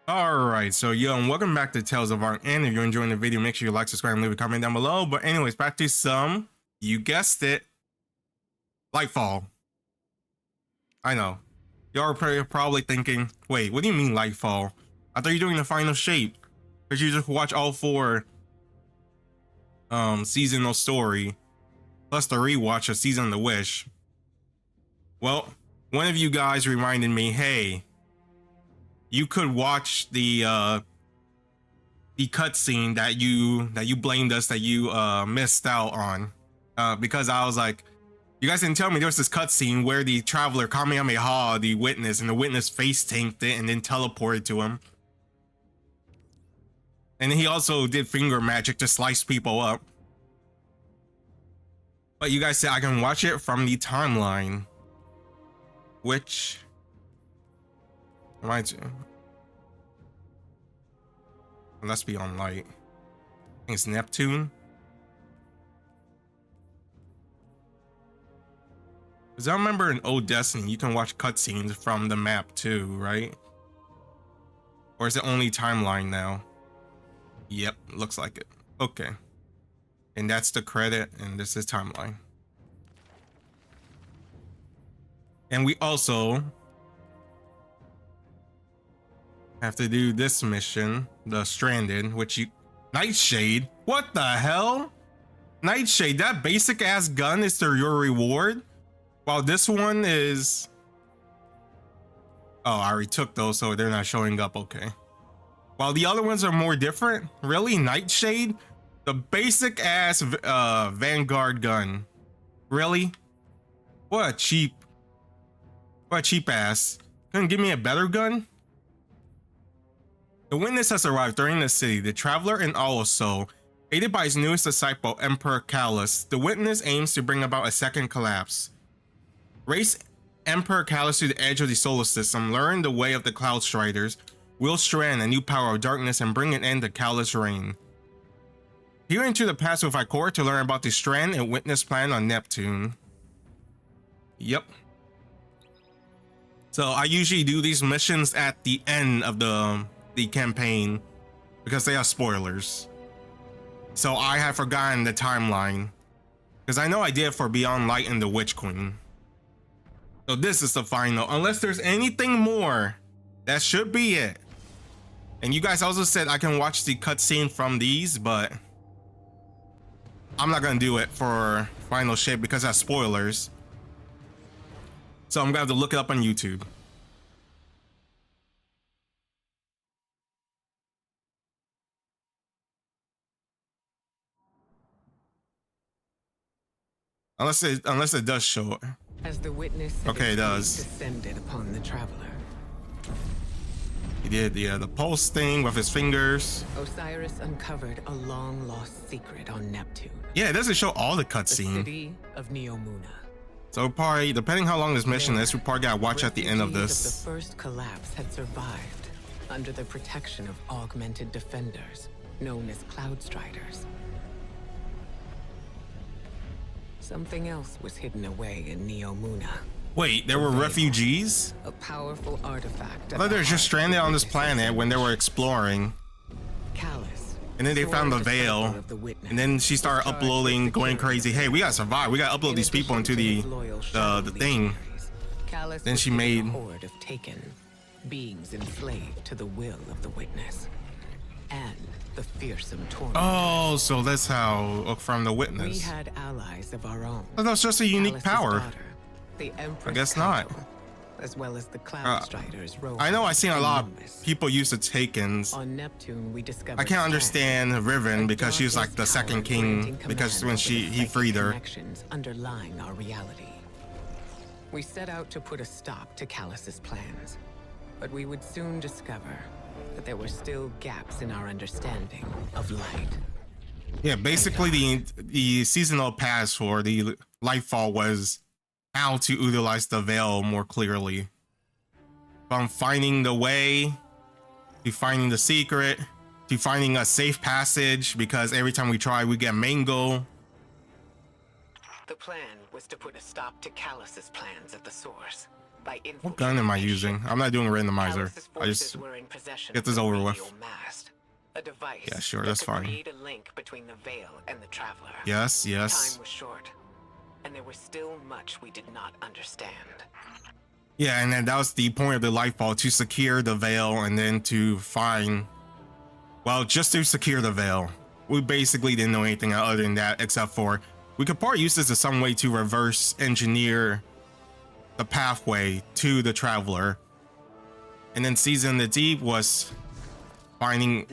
Alright, so yo, and welcome back to Tales of Ark, and if you're enjoying the video, make sure you like, subscribe, and leave a comment down below. But anyways, back to some, you guessed it, Lightfall. I know. Y'all are probably thinking, wait, what do you mean Lightfall? I thought you were doing the final shape. Because you just watch all four seasonal story, plus the rewatch of Season of the Wish. Well, one of you guys reminded me, hey, you could watch the cutscene that you blamed us that you missed out on, because I was like, you guys didn't tell me there was this cutscene where the traveler Kamehameha the witness, and the witness face tanked it and then teleported to him, and he also did finger magic to slice people up. But you guys said I can watch it from the timeline, which reminds me, let's be on light. I think it's Neptune. Because I remember in old Destiny, you can watch cutscenes from the map too, right? Or is it only timeline now? Yep, looks like it. Okay. And that's the credit, and this is timeline. And we also have to do this mission, the Stranded, which you... Nightshade? What the hell? Nightshade, that basic ass gun is your reward? While this one is... Oh, I already took those, so they're not showing up, okay. While the other ones are more different? Really? Nightshade? The basic ass Vanguard gun. Really? What a cheap ass. Couldn't give me a better gun? The witness has arrived during the city, the traveler and also, aided by his newest disciple, Emperor Calus. The witness aims to bring about a second collapse. Race Emperor Calus to the edge of the solar system, learn the way of the Cloud Striders, wield strand a new power of darkness, and bring an end to Calus' reign. Peer into the past with Icor to learn about the strand and witness plan on Neptune. Yep. So I usually do these missions at the end of the campaign because they have spoilers. So I have forgotten the timeline because I know I did for Beyond Light and the Witch Queen. So this is the final, unless there's anything more. That should be it. And you guys also said I can watch the cutscene from these, but I'm not gonna do it for final shape because that's spoilers. So I'm gonna have to look it up on YouTube. Unless it does show it. As the witness, okay, it does. Descended upon the traveler. He did the pulse thing with his fingers. Osiris uncovered a long-lost secret on Neptune. Yeah, it doesn't show all the cutscene. The city of Neomuna. So probably, depending how long this mission is, we probably gotta watch at the end of this. The first collapse had survived under the protection of augmented defenders, known as Cloud Striders. Something else was hidden away in Neomuna. Wait, there were refugees? A powerful artifact. I thought they were just stranded on this planet when they were exploring. Calus. And then they found the veil. And then she started uploading, going crazy. Hey, we gotta survive. We gotta upload these people into the thing. Then she made a horde of taken beings enslaved to the will of the witness and the fearsome Tormentors. Oh, so that's how from the witness. We had allies of our own. That was just a unique power. Daughter, the Empress I guess not. As well as the Cloud Striders. I know I've seen a lot of people use the Takens. On Neptune, we discovered I can't understand Riven because she's like the second king because when he freed her. Underlying our reality. We set out to put a stop to Calus's plans, but we would soon discover that there were still gaps in our understanding of light. Yeah, basically the seasonal pass for the Lightfall was how to utilize the veil more clearly. From finding the way, to finding the secret, to finding a safe passage, because every time we try, we get mango. The plan was to put a stop to Calus's plans at the source. by What gun am I using? I'm not doing a randomizer. Calus's I just forces were in possession get of this the over with. radial mast, a device Yeah, sure, that that's could fine. create a link between the Veil and the Traveler. Yes, yes. Time was short, and there was still much we did not understand. Yeah, and then that was the point of the Lightfall, to secure the Veil and then to find, well, just to secure the Veil. We basically didn't know anything other than that, except for we could probably use this as some way to reverse engineer the pathway to the Traveler. And then Season the Deep was finding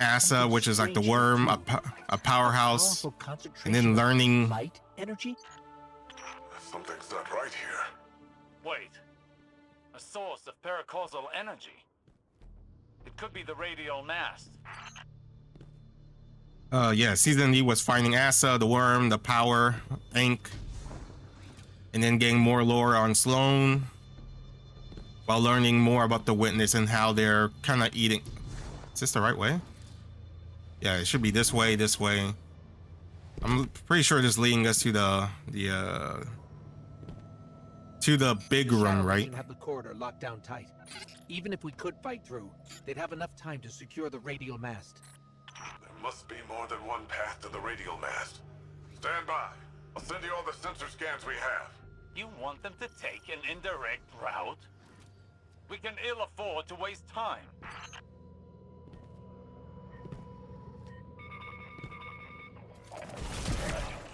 Asa, which is like the worm, a powerhouse, and then learning light energy. Something's not right here. Wait. A source of paracausal energy. It could be the radial mast. Yeah, Season D was finding Asa, the worm, the power, ink, and then getting more lore on Sloan, while learning more about the Witness and how they're kind of eating. Is this the right way? Yeah, it should be this way, this way. I'm pretty sure this is leading us to the big room, right? Have the corridor locked down tight. Even if we could fight through, they'd have enough time to secure the radial mast. There must be more than one path to the radial mast. Stand by. I'll send you all the sensor scans we have. You want them to take an indirect route? We can ill afford to waste time.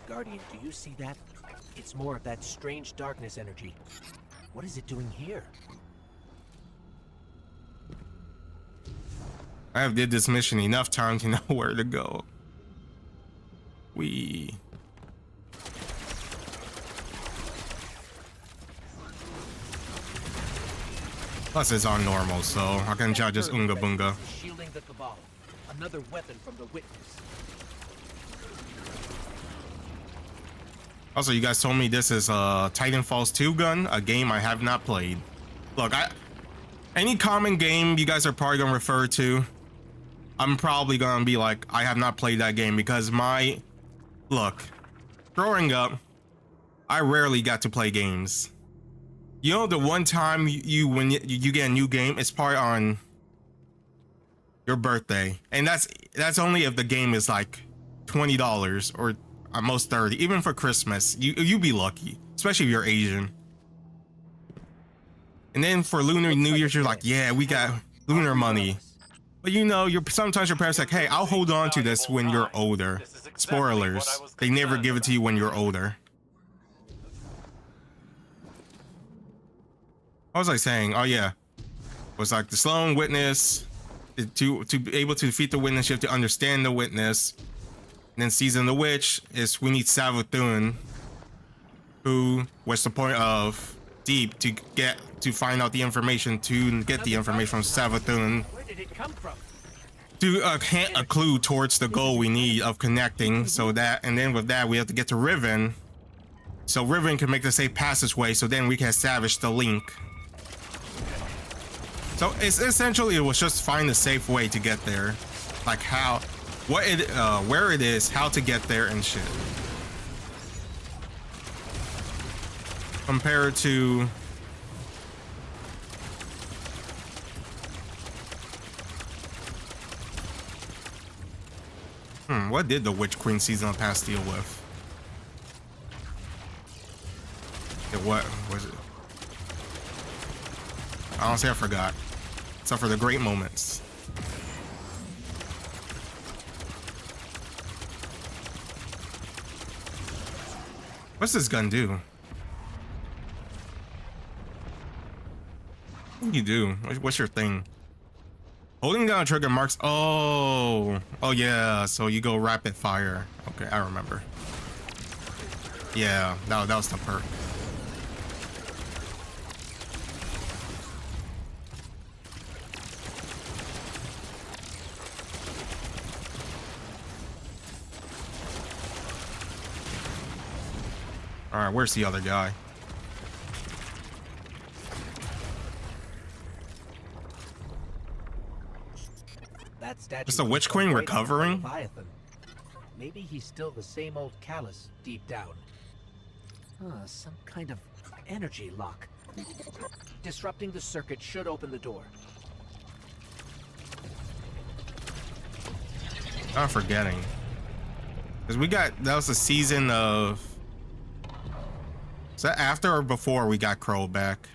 Guardian, do you see that? It's more of that strange darkness energy. What is it doing here? I have did this mission enough time to know where to go. Plus it's on normal, so I can judge this Unga Bunga. Shielding the Cabal. Another weapon from the Witness. Also, you guys told me this is a Titanfall's 2 gun, a game I have not played. Look, any common game you guys are probably gonna refer to, I'm probably gonna be like, I have not played that game, because look, growing up, I rarely got to play games. You know, the one time when you get a new game, it's probably on your birthday, and that's only if the game is like $20 or at most 30. Even for Christmas, you be lucky, especially if you're Asian. And then for Lunar New Year's, you're like, yeah, we got lunar money. But you know, sometimes your parents are like, hey, I'll hold on to this when you're older. Spoilers, they never give it to you when you're older. What was I saying? Oh yeah, it was like the Sloan Witness, to be able to defeat the Witness, you have to understand the Witness. And then Season the Witch is we need Savathun, who was the point of Deep to find out the information, to get the information from Savathun, Where did it come from? to hint a clue towards the goal we need of connecting. So that, and then with that, we have to get to Riven, so Riven can make the safe passageway, so then we can establish the link. So it's essentially, it was just find a safe way to get there, like how, where it is, how to get there, and shit. Compared to what did the Witch Queen Season Pass deal with? What was it? Honestly, I forgot. Except for the great moments. What's this gun do? What do you do? What's your thing? Holding down a trigger marks. Oh yeah. So you go rapid fire. Okay, I remember. Yeah, that was the perk. All right, where's the other guy? That statue Is the Witch Queen right recovering? Leviathan. Maybe he's still the same old Calus deep down. Some kind of energy lock. Disrupting the circuit should open the door. I'm forgetting. Because that was the season of... Is that after or before we got Crow back?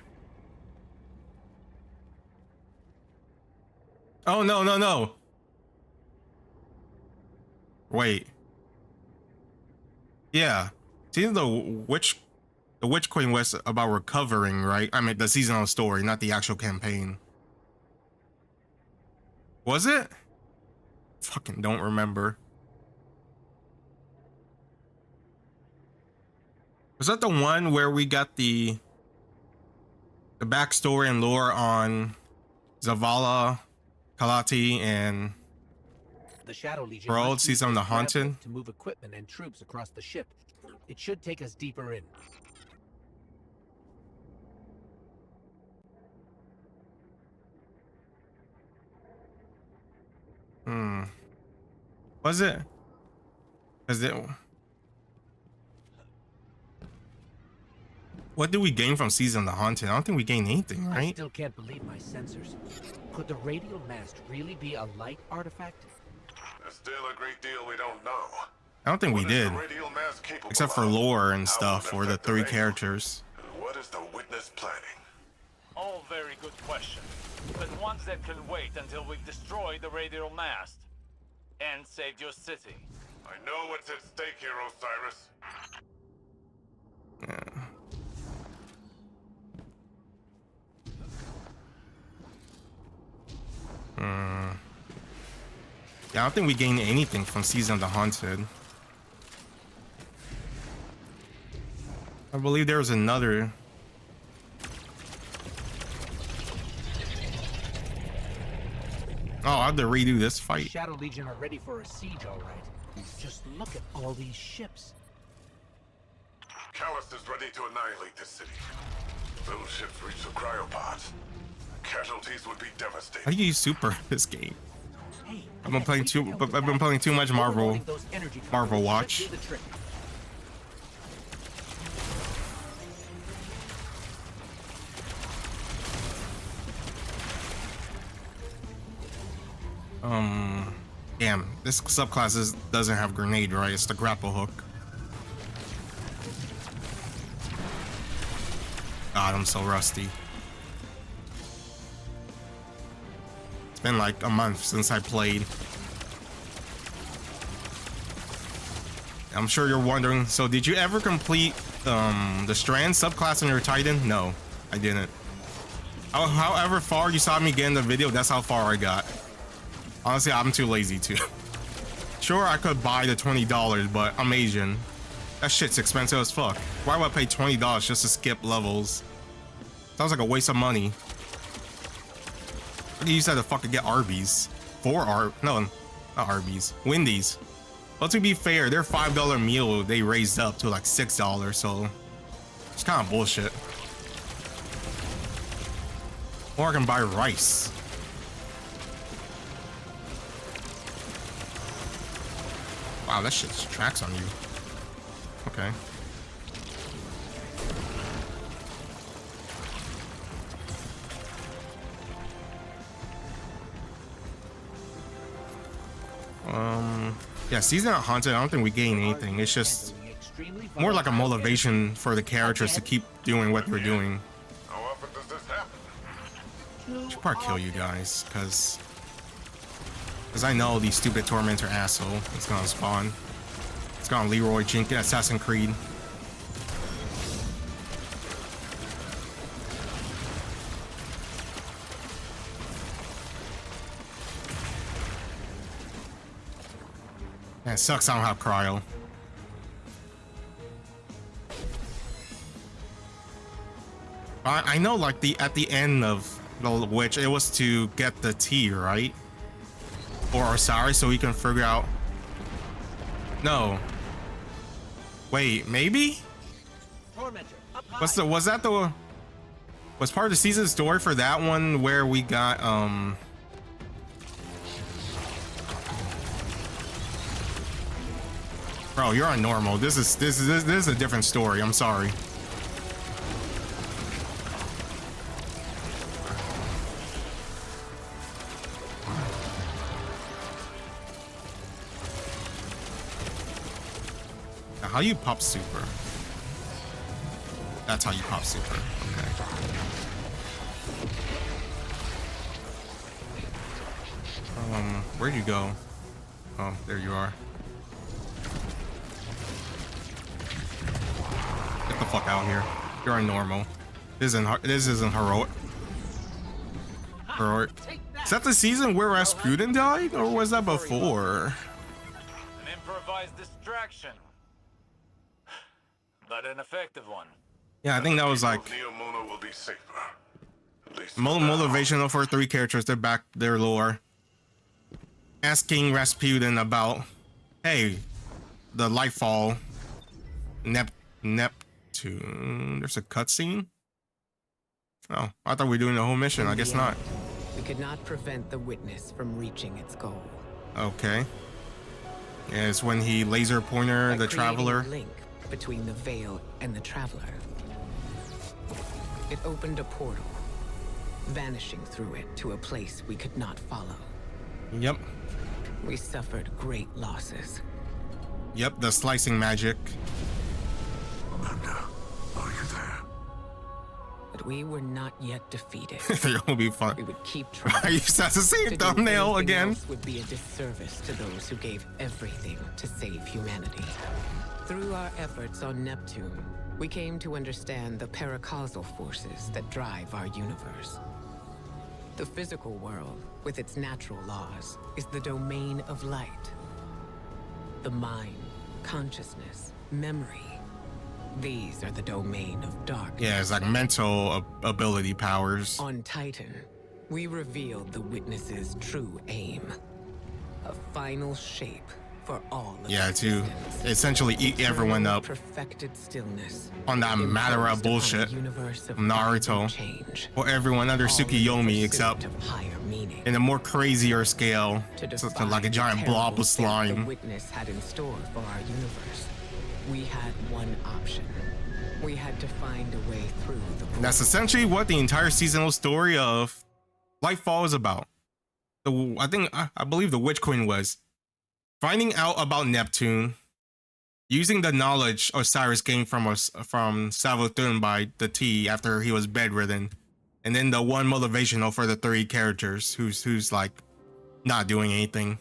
Oh, no. Wait. Yeah. Season the Witch Queen was about recovering, right? I mean, the seasonal story, not the actual campaign. Was it? Fucking don't remember. Was that the one where we got the backstory and lore on Zavala, Kalati, and The Shadow Legion Herald, must use Season of the those Haunted? grapplers to move equipment and troops across the ship. It should take us deeper in. Was it? Was it? What did we gain from Season of the Haunted? I don't think we gained anything, I right? still can't believe my sensors. Could the radial mast really be a light artifact? There's still a great deal we don't know. I don't think we What is the did. radial mass capable Except for of? lore and How stuff, will it or the affect 3 radio? characters. And what is the witness planning? All very good questions, but ones that can wait until we've destroyed the radial mast and saved your city. I know what's at stake here, Osiris. Yeah. Yeah, I don't think we gained anything from Season of the Haunted. I believe there was another. Oh, I have to redo this The fight. Shadow Legion are ready for a siege, all right. Just look at all these ships. Calus is ready to annihilate this city. Those ships reach the cryopods. Casualties would be devastating. How do you use super this game? Hey, I've been playing too much Marvel overloading those energy Marvel conduits Watch. should do the trick. Damn, this subclass doesn't have grenade, right? It's the grapple hook. God, I'm so rusty. It's been like a month since I played. I'm sure you're wondering, so did you ever complete the Strand subclass in your Titan? No, I didn't. However far you saw me get in the video, that's how far I got. Honestly, I'm too lazy to. Sure, I could buy the $20, but I'm Asian. That shit's expensive as fuck. Why would I pay $20 just to skip levels? Sounds like a waste of money. What do you use that to fucking get Arby's? No, not Arby's. Wendy's. Well, to be fair, their $5 meal they raised up to like $6, so it's kind of bullshit. Or I can buy rice. Wow, that shit tracks on you. Okay. Yeah, Season of Haunted, I don't think we gain anything. It's just more like a motivation for the characters to keep doing what they're doing. How often does this happen? Should probably kill you guys, because I know the stupid Tormentor asshole is gonna spawn. It's gonna Leroy Jenkins, Assassin's Creed. Man, it sucks I don't have cryo. I know, like, at the end of the Witch, it was to get the T, right? Or Osiris, so we can figure out. No. Wait, maybe? Tormentor, up high. Was part of the season story for that one where we got Bro, you're on normal. This is a different story. I'm sorry. how you pop super? That's how you pop super. Okay. Where'd you go? Oh, there you are. Get the fuck out of here. You're a normal. This isn't heroic. Heroic. Is that the season where Rasputin died, or was that before? An improvised distraction, but an effective one. Yeah, I think that was like Neomuna will be safer. At least motivational for 3 characters to back their lore. Asking Rasputin about, hey, the Lightfall, Neptune. There's a cutscene. Oh, I thought we were doing the whole mission. I guess not. We could not prevent the witness from reaching its goal. Okay. Yeah, it's when he laser pointer the traveler. A link between the Veil and the traveler. It opened a portal, vanishing through it to a place we could not follow. Yep. We suffered great losses. Yep, the slicing magic. Amanda, are you there? But we were not yet defeated. It'll be fun. We would keep trying. That's the same To do thumbnail anything again. else would be a disservice to those who gave everything to save humanity. Through our efforts on Neptune, we came to understand the paracausal forces that drive our universe. The physical world, with its natural laws, is the domain of light. The mind, consciousness, memory, these are the domain of darkness. Yeah, it's like mental ability powers. On Titan, we revealed the witness's true aim. A final shape for all of Yeah, to existence. essentially eat everyone up Perfected stillness on that Madara imposed upon a bullshit universe of Naruto. change. Or everyone under All in the Tsukiyomi pursuit except of higher meaning. in a more crazier scale. To It's defy like a the giant blob terrible of fate slime. the witness had in store for our universe. We had one option. We had to find a way through the And that's portal. essentially what the entire seasonal story of Lightfall is about. I believe the Witch Queen was finding out about Neptune, using the knowledge Osiris gained from Savathun by the T after he was bedridden, and then the one motivational for the 3 characters who's like not doing anything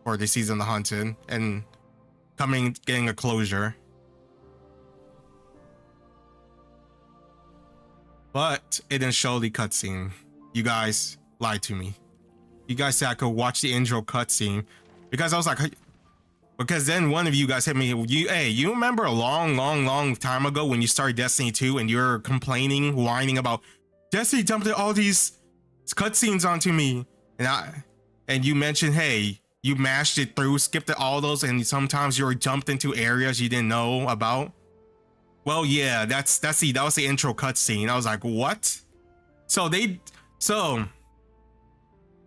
for the season of the Hunted and getting a closure. But it didn't show the cutscene. You guys lied to me. You guys said I could watch the intro cutscene because I was like, because then one of you guys hit me. You remember a long time ago when you started Destiny 2 and you're complaining, whining about Destiny dumped all these cutscenes onto me, and you mentioned, hey, you mashed it through, skipped all those, and sometimes you were jumped into areas you didn't know about. Well, yeah, that was the intro cutscene. I was like, what? So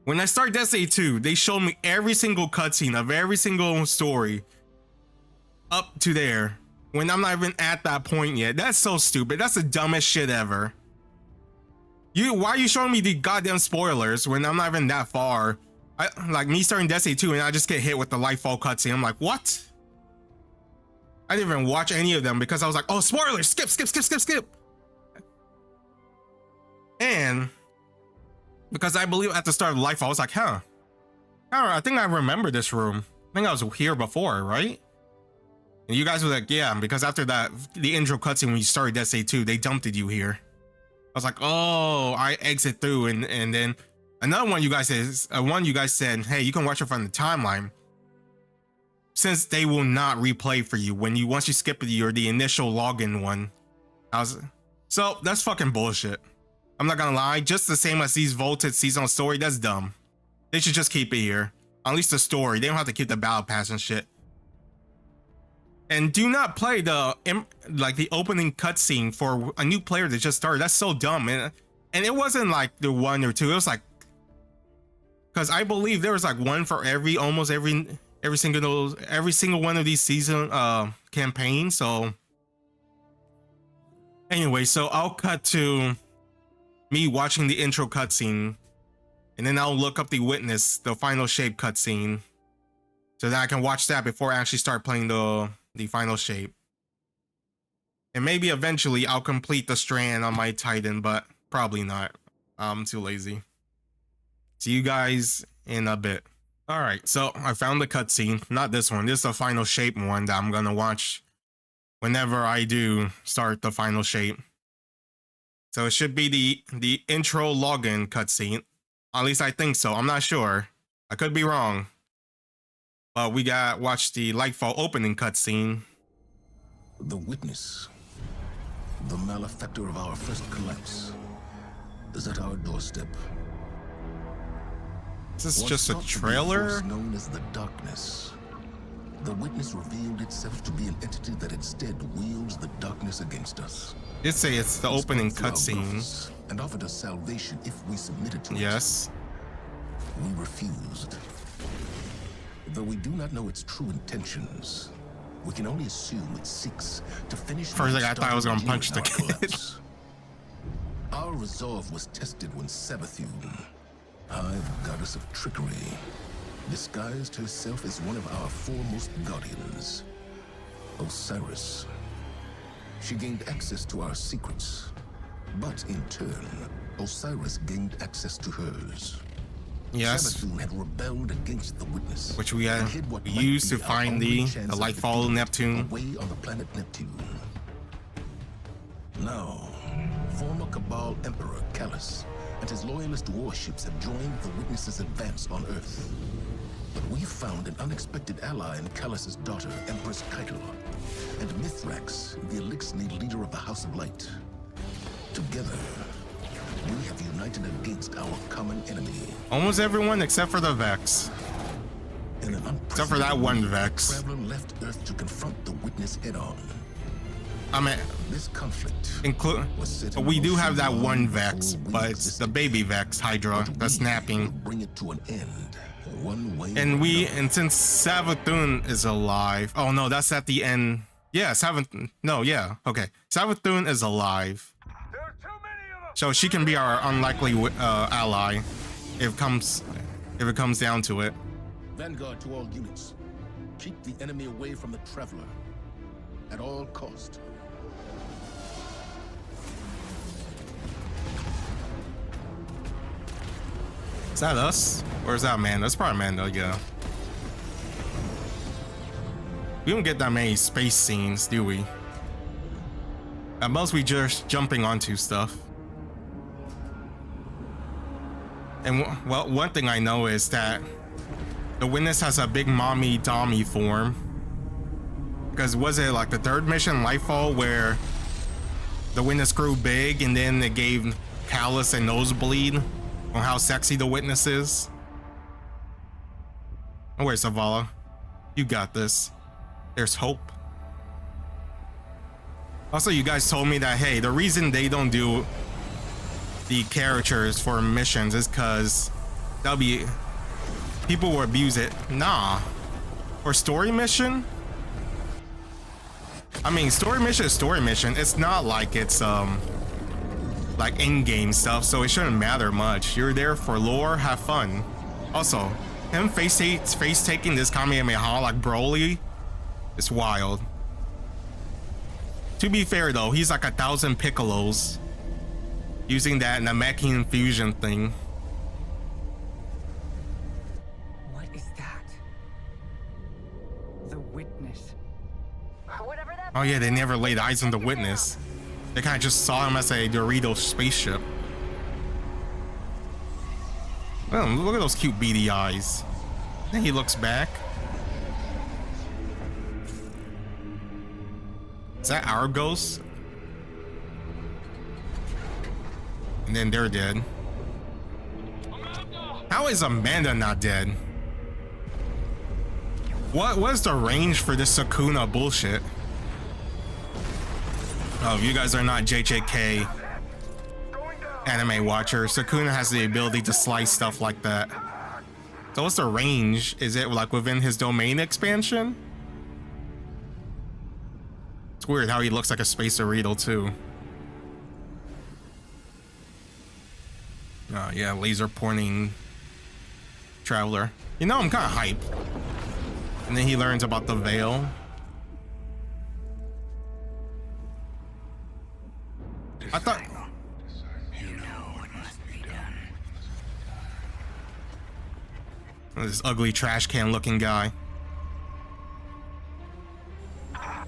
when I started Destiny 2, they showed me every single cutscene of every single story up to there when I'm not even at that point yet. That's so stupid. That's the dumbest shit ever. Why are you showing me the goddamn spoilers when I'm not even that far? Like me starting Destiny 2 and I just get hit with the Lightfall cutscene. I'm like, what? I didn't even watch any of them because I was like, oh, spoilers, skip. And because I believe at the start of Lightfall, I was like, I think I remember this room. I think I was here before, right? And you guys were like, yeah, because after that, the intro cutscene when you started Destiny 2, they dumped you here. I was like, oh, I exit through, and then another one you guys said, hey, you can watch it from the timeline, since they will not replay for you once you skip the initial login one. So that's fucking bullshit. I'm not gonna lie, just the same as these vaulted seasonal story, that's dumb. They should just keep it here. At least the story. They don't have to keep the battle pass and shit. And do not play the opening cutscene for a new player that just started. That's so dumb. And it wasn't like the 1 or 2. It was like, because I believe there was like one for almost every single one of these season campaigns. So anyway, so I'll cut to me watching the intro cutscene, and then I'll look up the witness, the final shape cutscene, so that I can watch that before I actually start playing the final shape. And maybe eventually I'll complete the strand on my Titan, but probably not. I'm too lazy. See you guys in a bit. All right, so I found the cutscene. Not this one. This is the final shape one that I'm gonna watch whenever I do start the final shape. So it should be the intro login cutscene. At least I think so. I'm not sure. I could be wrong. But we got watch the Lightfall opening cutscene. The witness, the malefactor of our first collapse, is at our doorstep. Is this Once just a thought to be trailer? force known as the darkness, the witness revealed itself to be an entity that instead wields the darkness against us. Did say it's the opening Spoke through our cutscene. prophets and offered us salvation if we submitted to it. Yes. We refused. Though we do not know its true intentions, we can only assume it seeks to finish. First thing I thought I was gonna punch the kid. collapse. Our resolve was tested when Sabathune, Hive goddess of trickery, disguised herself as one of our foremost guardians, Osiris. She gained access to our secrets, but in turn, Osiris gained access to hers. Yes. Sabathune had rebelled against the witness, Which we had and hid what might used be to our find only the chance of Lightfall defeat Neptune. away on the planet Neptune. Now, former Cabal Emperor Calus and his loyalist warships have joined the witness's advance on Earth. But we found an unexpected ally in Calus's daughter, Empress Keitel, and Mithrax, the Elixir leader of the House of Light. Together, we have united against our common enemy. Almost everyone except for the Vex. In an Except for that one Vex. Traveler left Earth to confront the witness head-on. I mean, This conflict was set in we do motion have that long one Vex, before we but it's the existed. baby Vex Hydra But that's we snapping. will bring it to an end, one way or And since Savathun is alive, oh no, that's at the end. Yeah, okay. Savathun is alive, There are too many of them! so she can be our unlikely ally if it comes down to it. Vanguard to all units. Keep the enemy away from the Traveler at all cost. Is that us? Or is that Amanda? That's probably Amanda, yeah. We don't get that many space scenes, do we? At most, we just jumping onto stuff. And well, one thing I know is that the Witness has a big mommy Dommy form. Because was it like the third mission, Lightfall, where the Witness grew big and then it gave Calus a nosebleed on how sexy the Witness is? Oh wait, Zavala, you got this. There's hope. Also, you guys told me that, hey, the reason they don't do the characters for missions is because people will abuse it. Nah. For story mission? I mean, story mission is story mission. It's not like it's like in-game stuff, so it shouldn't matter much. You're there for lore, have fun. Also, him face taking this Kamehameha like Broly, it's wild. To be fair though, he's like 1,000 Piccolos using that Namekian fusion thing. What is that? The Witness. Whatever that Oh yeah, they never laid eyes on the Witness. They kind of just saw him as a Dorito spaceship. Oh, look at those cute beady eyes. Then he looks back. Is that our ghost? And then they're dead. How is Amanda not dead? What is the range for this Sukuna bullshit? Oh, if you guys are not JJK anime watchers, Sukuna has the ability to slice stuff like that. So what's the range? Is it like within his domain expansion? It's weird how he looks like a space Dorito too. Oh yeah, laser pointing traveler. You know, I'm kind of hyped. And then he learns about the veil. I thought. You know what must be done. This ugly trash can looking guy.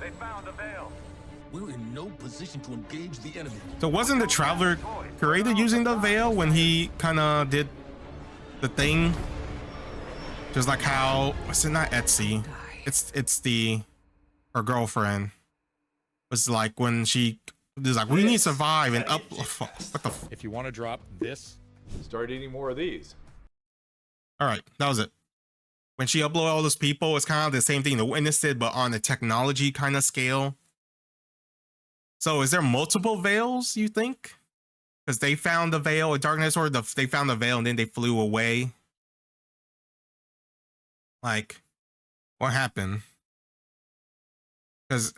They found the veil. We're in no position to engage the enemy. So wasn't the Traveler created using the veil when he kind of did the thing? Just like how, it's not Etsy. It's her girlfriend. Was like when she was like, we need to survive and up. What the? If you want to drop this, Start eating more of these. All right, that was it. When she uploaded all those people, it's kind of the same thing the Witness did, but on a technology kind of scale. So is there multiple veils, you think? Because they found the veil of darkness, or they found the veil and then they flew away? Like, what happened? Because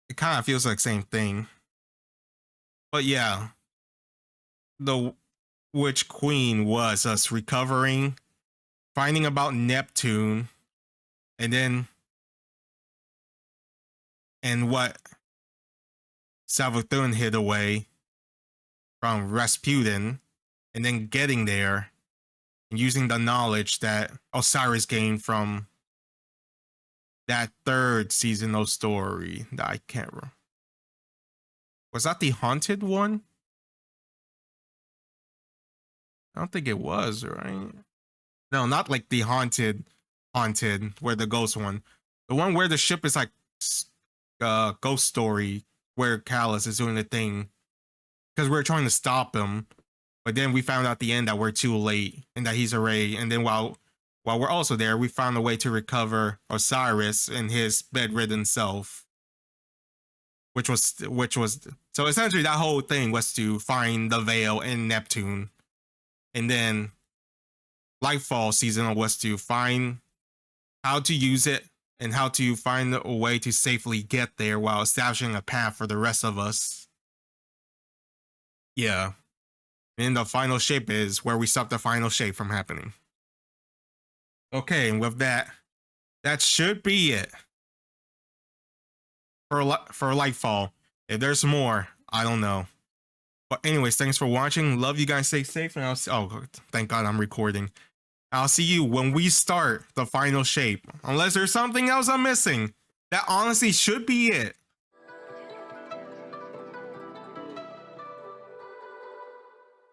it kind of feels like the same thing. But yeah, the Witch Queen was us recovering, finding about Neptune, and what Savathun hid away from Rasputin, and then getting there and using the knowledge that Osiris gained from that third seasonal story that I can't remember. Was that the haunted one? I don't think it was, right? No, not like the haunted, where the ghost one. The one where the ship is like ghost story, where Calus is doing the thing. Because we were trying to stop him, but then we found out at the end that we're too late and that he's already. And then while we're also there, we found a way to recover Osiris and his bedridden self. Which was so essentially that whole thing was to find the veil in Neptune. And then Lightfall season was to find how to use it and how to find a way to safely get there while establishing a path for the rest of us. Yeah. And the final shape is where we stop the final shape from happening. Okay, and with that should be it for Lightfall. If there's more, I don't know. But anyways, thanks for watching. Love you guys. Stay safe. And thank God I'm recording. I'll see you when we start the final shape. Unless there's something else I'm missing. That honestly should be it.